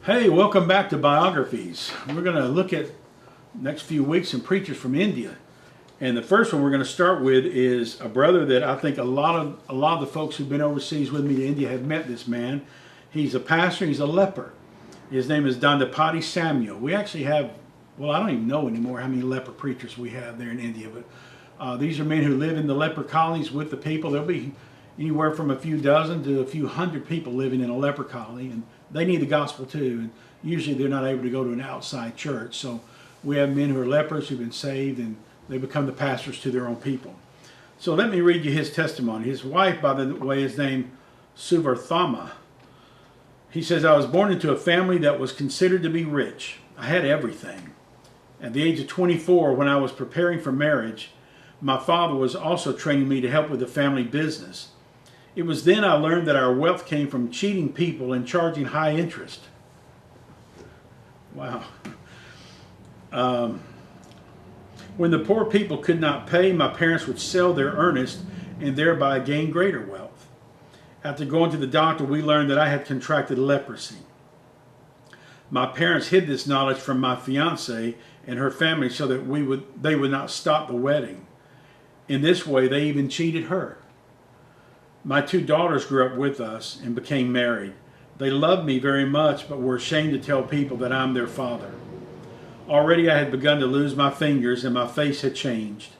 Hey, welcome back to Biographies. We're going to look at next few weeks some preachers from India. And the first one we're going to start with is a brother that I think a lot of the folks who've been overseas with me to India have met this man. He's a pastor, he's a leper. His name is Dandapati Samuel. We actually have, well, I don't even know anymore how many leper preachers we have there in India, but these are men who live in the leper colonies with the people. There'll be anywhere from a few dozen to a few hundred people living in a leper colony, and they need the gospel too, and usually they're not able to go to an outside church. So we have men who are lepers who've been saved, and they become the pastors to their own people. So let me read you his testimony. His wife, by the way, is named Suvarthama. He says, I was born into a family that was considered to be rich. I had everything. At the age of 24, when I was preparing for marriage, my father was also training me to help with the family business. It was then I learned that our wealth came from cheating people and charging high interest. Wow. When the poor people could not pay, my parents would sell their earnest and thereby gain greater wealth. After going to the doctor, we learned that I had contracted leprosy. My parents hid this knowledge from my fiancée and her family so that they would not stop the wedding. In this way, they even cheated her. My two daughters grew up with us and became married. They loved me very much, but were ashamed to tell people that I'm their father. Already I had begun to lose my fingers and my face had changed.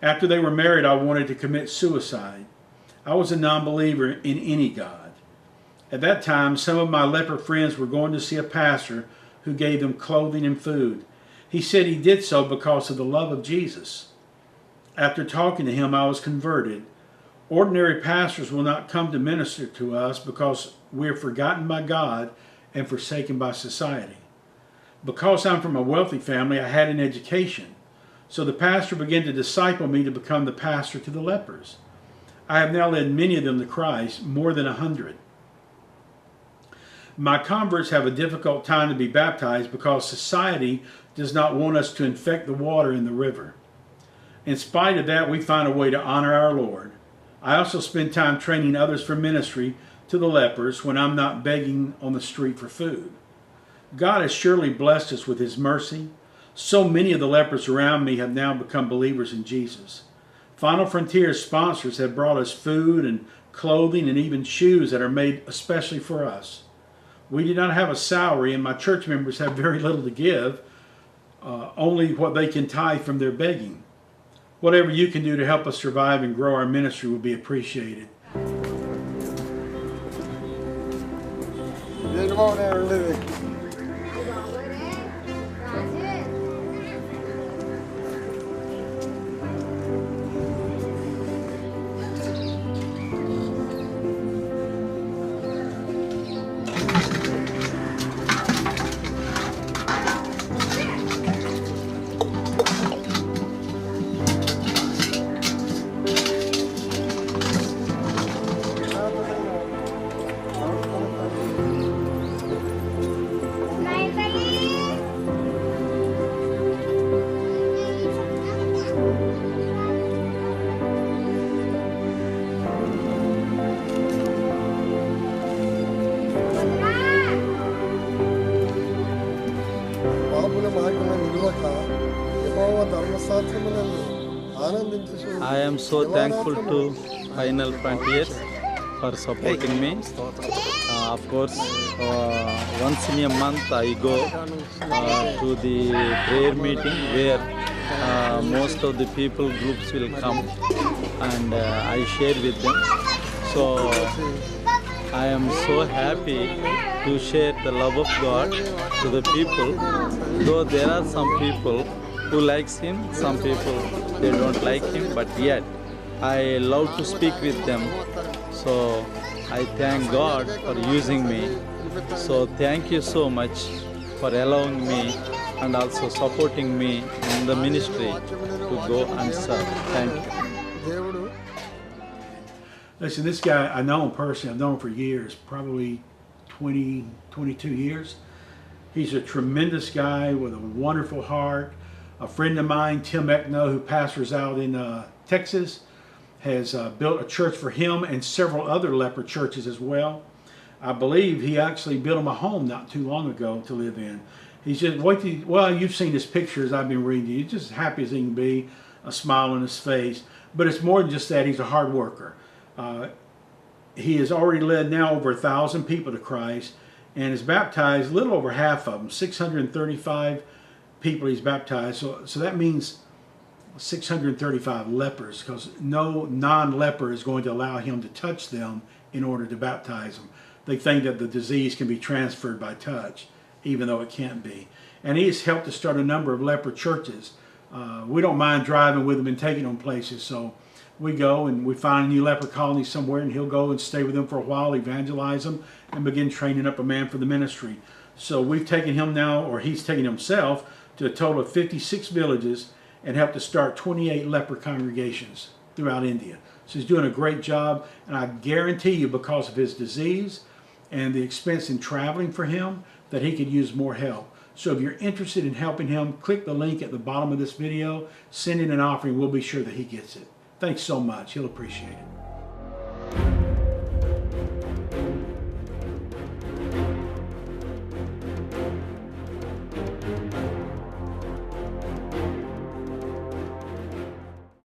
After they were married, I wanted to commit suicide. I was a non-believer in any God. At that time, some of my leper friends were going to see a pastor who gave them clothing and food. He said he did so because of the love of Jesus. After talking to him, I was converted. Ordinary pastors will not come to minister to us because we are forgotten by God and forsaken by society. Because I'm from a wealthy family, I had an education. So the pastor began to disciple me to become the pastor to the lepers. I have now led many of them to Christ, more than 100. My converts have a difficult time to be baptized because society does not want us to infect the water in the river. In spite of that, we find a way to honor our Lord. I also spend time training others for ministry to the lepers when I'm not begging on the street for food. God has surely blessed us with His mercy. So many of the lepers around me have now become believers in Jesus. Final Frontier's sponsors have brought us food and clothing and even shoes that are made especially for us. We do not have a salary, and my church members have very little to give, only what they can tithe from their begging. Whatever you can do to help us survive and grow our ministry would be appreciated. I am so thankful to Final Frontiers for supporting me. Of course, once in a month I go to the prayer meeting where most of the people groups will come, and I share with them. So I am so happy to share the love of God to the people, though there are some people who likes him, some people they don't like him, but yet I love to speak with them. So I thank God for using me. So thank you so much for allowing me and also supporting me in the ministry to go and serve. Thank you. Listen, this guy, I know him personally. I've known him for years, probably 20, 22 years. He's a tremendous guy with a wonderful heart. A friend of mine, Tim Eckno, who pastors out in Texas, has built a church for him and several other leper churches as well. I believe he actually built him a home not too long ago to live in. He's just, well, you've seen his pictures I've been reading. He's just happy as he can be, a smile on his face. But it's more than just that. He's a hard worker. He has already led now over 1,000 people to Christ and has baptized a little over half of them, 635 people he's baptized. So that means 635 lepers, because no non-leper is going to allow him to touch them in order to baptize them. They think that the disease can be transferred by touch, even though it can't be. And he has helped to start a number of leper churches. We don't mind driving with him and taking them places, so we go and we find a new leper colony somewhere, and he'll go and stay with them for a while, evangelize them, and begin training up a man for the ministry. So we've taken him now, or he's taken himself, to a total of 56 villages and helped to start 28 leper congregations throughout India. So he's doing a great job, and I guarantee you, because of his disease and the expense in traveling for him, that he could use more help. So if you're interested in helping him, click the link at the bottom of this video, send in an offering, we'll be sure that he gets it. Thanks so much. He'll appreciate it.